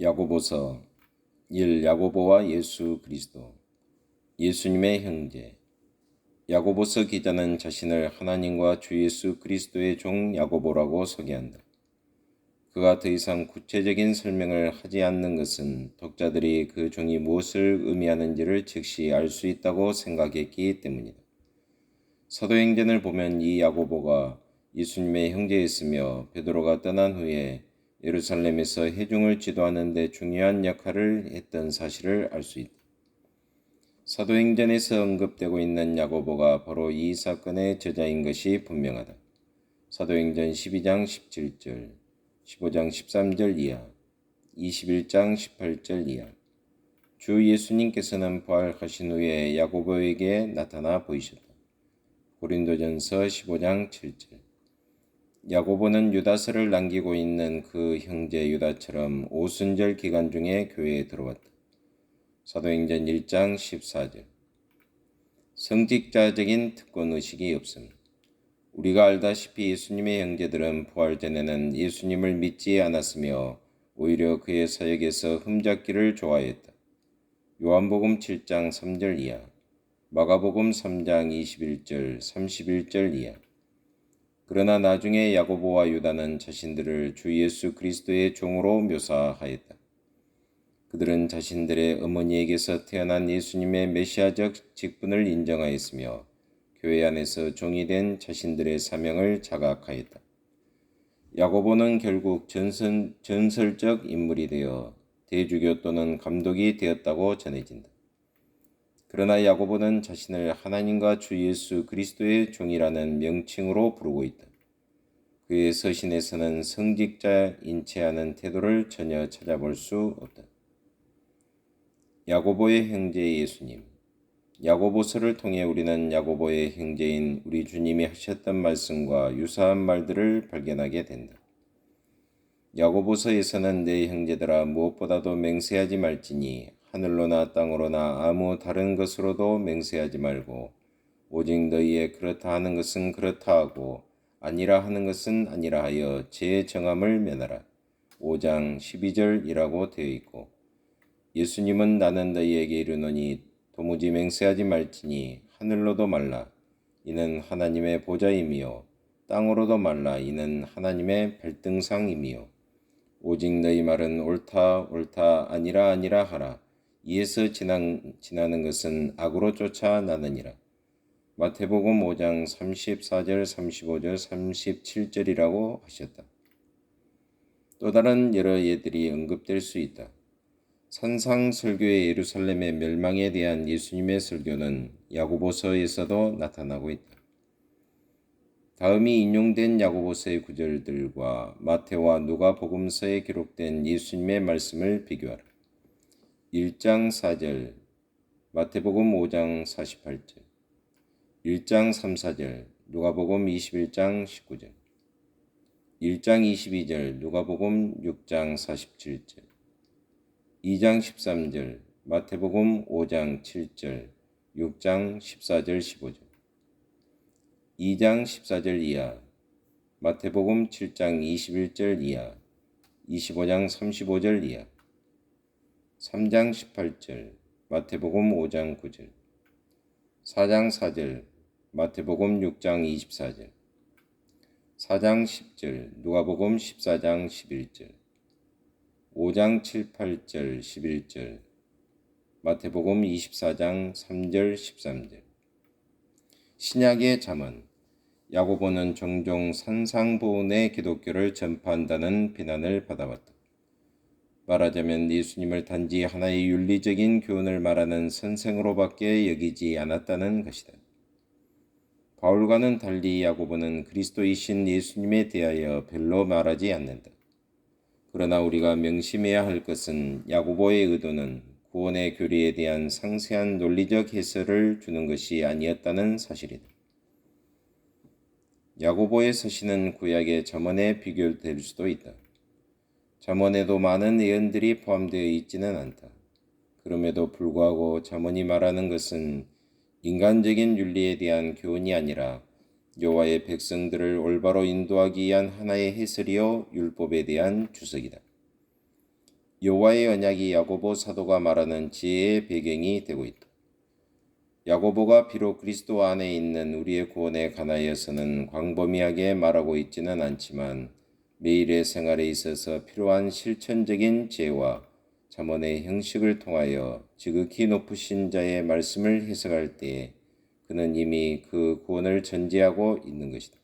야고보서 1. 야고보와 예수 그리스도 예수님의 형제. 야고보서 기자는 자신을 하나님과 주 예수 그리스도의 종 야고보라고 소개한다. 그가 더 이상 구체적인 설명을 하지 않는 것은 독자들이 그 종이 무엇을 의미하는지를 즉시 알 수 있다고 생각했기 때문이다. 사도행전을 보면 이 야고보가 예수님의 형제였으며 베드로가 떠난 후에 예루살렘에서 회중을 지도하는 데 중요한 역할을 했던 사실을 알 수 있다. 사도행전에서 언급되고 있는 야고보가 바로 이 사건의 저자인 것이 분명하다. 사도행전 12장 17절, 15장 13절 이하, 21장 18절 이하. 주 예수님께서는 부활하신 후에 야고보에게 나타나 보이셨다. 고린도전서 15장 7절. 야고보는 유다서를 남기고 있는 그 형제 유다처럼 오순절 기간 중에 교회에 들어왔다. 사도행전 1장 14절. 성직자적인 특권의식이 없음. 우리가 알다시피 예수님의 형제들은 부활 전에는 예수님을 믿지 않았으며 오히려 그의 사역에서 흠잡기를 좋아했다. 요한복음 7장 3절 이하, 마가복음 3장 21절, 31절 이하. 그러나 나중에 야고보와 유다는 자신들을 주 예수 그리스도의 종으로 묘사하였다. 그들은 자신들의 어머니에게서 태어난 예수님의 메시아적 직분을 인정하였으며 교회 안에서 종이 된 자신들의 사명을 자각하였다. 야고보는 결국 전설적 인물이 되어 대주교 또는 감독이 되었다고 전해진다. 그러나 야고보는 자신을 하나님과 주 예수 그리스도의 종이라는 명칭으로 부르고 있다. 그의 서신에서는 성직자인 체하는 태도를 전혀 찾아볼 수 없다. 야고보의 형제 예수님. 야고보서를 통해 우리는 야고보의 형제인 우리 주님이 하셨던 말씀과 유사한 말들을 발견하게 된다. 야고보서에서는 내 형제들아 무엇보다도 맹세하지 말지니 하늘로나 땅으로나 아무 다른 것으로도 맹세하지 말고 오직 너희의 그렇다 하는 것은 그렇다 하고 아니라 하는 것은 아니라 하여 제 정함을 면하라. 5장 12절이라고 되어 있고 예수님은 나는 너희에게 이르노니 도무지 맹세하지 말지니 하늘로도 말라 이는 하나님의 보좌임이요 땅으로도 말라 이는 하나님의 발등상임이요 오직 너희 말은 옳다 아니라 하라. 이에서 지나는 것은 악으로 쫓아나느니라. 마태복음 5장 34절, 35절, 37절이라고 하셨다. 또 다른 여러 예들이 언급될 수 있다. 산상설교의 예루살렘의 멸망에 대한 예수님의 설교는 야고보서에서도 나타나고 있다. 다음이 인용된 야고보서의 구절들과 마태와 누가복음서에 기록된 예수님의 말씀을 비교하라. 1장 4절, 마태복음 5장 48절, 1장 3, 4절, 누가복음 21장 19절, 1장 22절, 누가복음 6장 47절, 2장 13절, 마태복음 5장 7절, 6장 14절 15절, 2장 14절 이하, 마태복음 7장 21절 이하, 25장 35절 이하, 3장 18절, 마태복음 5장 9절, 4장 4절, 마태복음 6장 24절, 4장 10절, 누가복음 14장 11절, 5장 7, 8절, 11절, 마태복음 24장 3절, 13절. 신약의 잠언. 야고보는 종종 산상보훈의 기독교를 전파한다는 비난을 받아왔다. 말하자면 예수님을 단지 하나의 윤리적인 교훈을 말하는 선생으로밖에 여기지 않았다는 것이다. 바울과는 달리 야고보는 그리스도이신 예수님에 대하여 별로 말하지 않는다. 그러나 우리가 명심해야 할 것은 야고보의 의도는 구원의 교리에 대한 상세한 논리적 해설을 주는 것이 아니었다는 사실이다. 야고보의 서신은 구약의 잠언에 비교될 수도 있다. 잠언에도 많은 예언들이 포함되어 있지는 않다. 그럼에도 불구하고 잠언이 말하는 것은 인간적인 윤리에 대한 교훈이 아니라 여호와의 백성들을 올바로 인도하기 위한 하나의 해설이요 율법에 대한 주석이다. 여호와의 언약이 야고보 사도가 말하는 지혜의 배경이 되고 있다. 야고보가 비록 그리스도 안에 있는 우리의 구원에 관하여서는 광범위하게 말하고 있지는 않지만 매일의 생활에 있어서 필요한 실천적인 지혜와 잠언의 형식을 통하여 지극히 높으신 자의 말씀을 해석할 때에 그는 이미 그 구원을 전제하고 있는 것이다.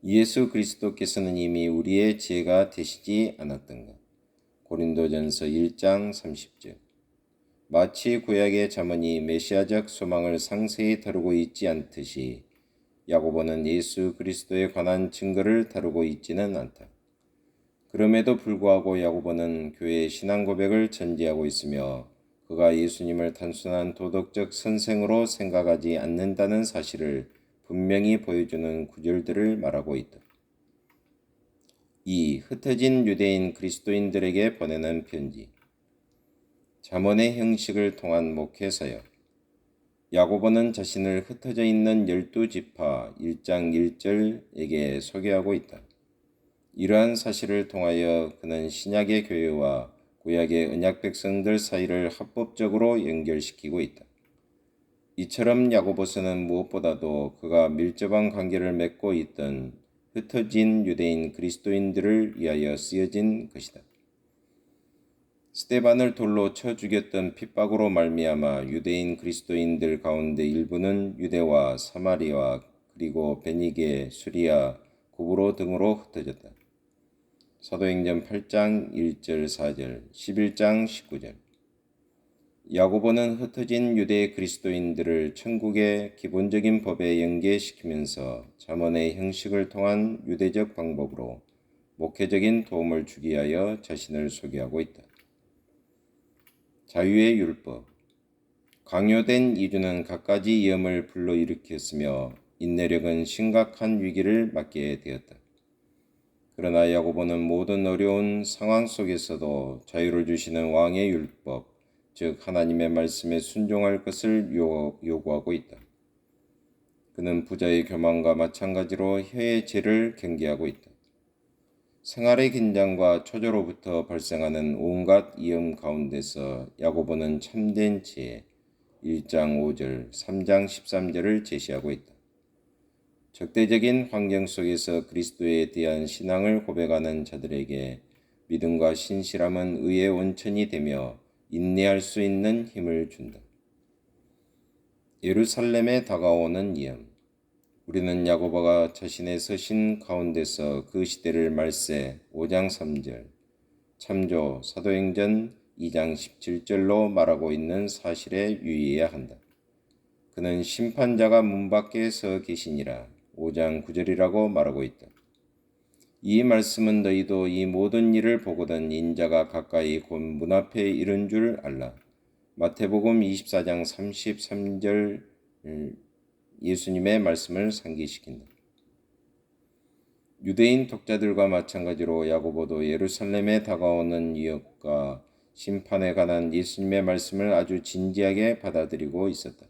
예수 그리스도께서는 이미 우리의 지혜가 되시지 않았던가. 고린도전서 1장 30절. 마치 구약의 잠언이 메시아적 소망을 상세히 다루고 있지 않듯이 야고보는 예수 그리스도에 관한 증거를 다루고 있지는 않다. 그럼에도 불구하고 야고보는 교회의 신앙 고백을 전제하고 있으며 그가 예수님을 단순한 도덕적 선생으로 생각하지 않는다는 사실을 분명히 보여주는 구절들을 말하고 있다. 2. 흩어진 유대인 그리스도인들에게 보내는 편지. 잠언의 형식을 통한 목회 사역. 야고보는 자신을 흩어져 있는 12지파 1장 1절에게 소개하고 있다. 이러한 사실을 통하여 그는 신약의 교회와 구약의 언약 백성들 사이를 합법적으로 연결시키고 있다. 이처럼 야고보서는 무엇보다도 그가 밀접한 관계를 맺고 있던 흩어진 유대인 그리스도인들을 위하여 쓰여진 것이다. 스데반을 돌로 쳐 죽였던 핍박으로 말미암아 유대인 그리스도인들 가운데 일부는 유대와 사마리아 그리고 베니게, 수리아, 구브로 등으로 흩어졌다. 사도행전 8장 1절 4절, 11장 19절. 야고보는 흩어진 유대 그리스도인들을 천국의 기본적인 법에 연계시키면서 잠언의 형식을 통한 유대적 방법으로 목회적인 도움을 주기 위하여 자신을 소개하고 있다. 자유의 율법. 강요된 이주는 갖가지 위험을 불러일으켰으며 인내력은 심각한 위기를 맞게 되었다. 그러나 야고보는 모든 어려운 상황 속에서도 자유를 주시는 왕의 율법, 즉 하나님의 말씀에 순종할 것을 요구하고 있다. 그는 부자의 교만과 마찬가지로 혀의 죄를 경계하고 있다. 생활의 긴장과 초조로부터 발생하는 온갖 위험 가운데서 야고보는 참된 지혜 1장 5절, 3장 13절을 제시하고 있다. 적대적인 환경 속에서 그리스도에 대한 신앙을 고백하는 자들에게 믿음과 신실함은 의의 원천이 되며 인내할 수 있는 힘을 준다. 예루살렘에 다가오는 위험. 우리는 야고보가 자신의 서신 가운데서 그 시대를 말세 5장 3절, 참조 사도행전 2장 17절로 말하고 있는 사실에 유의해야 한다. 그는 심판자가 문 밖에 서 계시니라 5장 9절이라고 말하고 있다. 이 말씀은 너희도 이 모든 일을 보거든 인자가 가까이 곧 문 앞에 이른 줄 알라. 마태복음 24장 33절 예수님의 말씀을 상기시킨다. 유대인 독자들과 마찬가지로 야고보도 예루살렘에 다가오는 위협과 심판에 관한 예수님의 말씀을 아주 진지하게 받아들이고 있었다.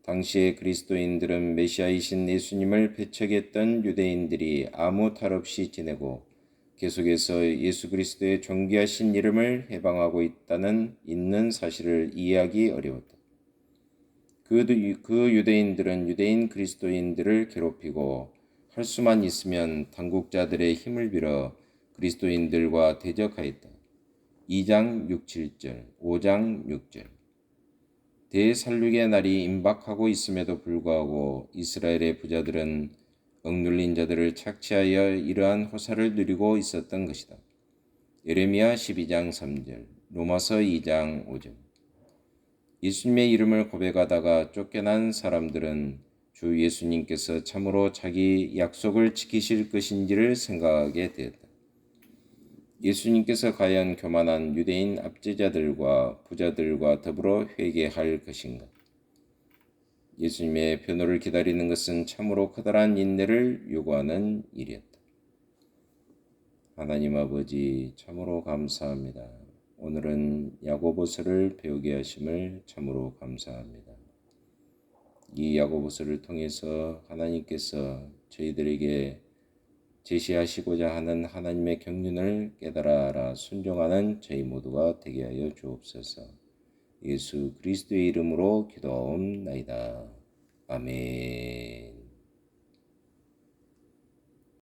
당시의 그리스도인들은 메시아이신 예수님을 배척했던 유대인들이 아무 탈 없이 지내고 계속해서 예수 그리스도의 존귀하신 이름을 해방하고 있는 사실을 이해하기 어려웠다. 그 유대인들은 유대인 그리스도인들을 괴롭히고 할 수만 있으면 당국자들의 힘을 빌어 그리스도인들과 대적하였다. 2장 6, 7절, 5장 6절. 대살육의 날이 임박하고 있음에도 불구하고 이스라엘의 부자들은 억눌린 자들을 착취하여 이러한 호사를 누리고 있었던 것이다. 예레미야 12장 3절, 로마서 2장 5절. 예수님의 이름을 고백하다가 쫓겨난 사람들은 주 예수님께서 참으로 자기 약속을 지키실 것인지를 생각하게 되었다. 예수님께서 과연 교만한 유대인 압제자들과 부자들과 더불어 회개할 것인가? 예수님의 변호를 기다리는 것은 참으로 커다란 인내를 요구하는 일이었다. 하나님 아버지 참으로 감사합니다. 오늘은 야고보서를 배우게 하심을 참으로 감사합니다. 이 야고보서를 통해서 하나님께서 저희들에게 제시하시고자 하는 하나님의 경륜을 깨달아 순종하는 저희 모두가 되게 하여 주옵소서. 예수 그리스도의 이름으로 기도하옵나이다. 아멘.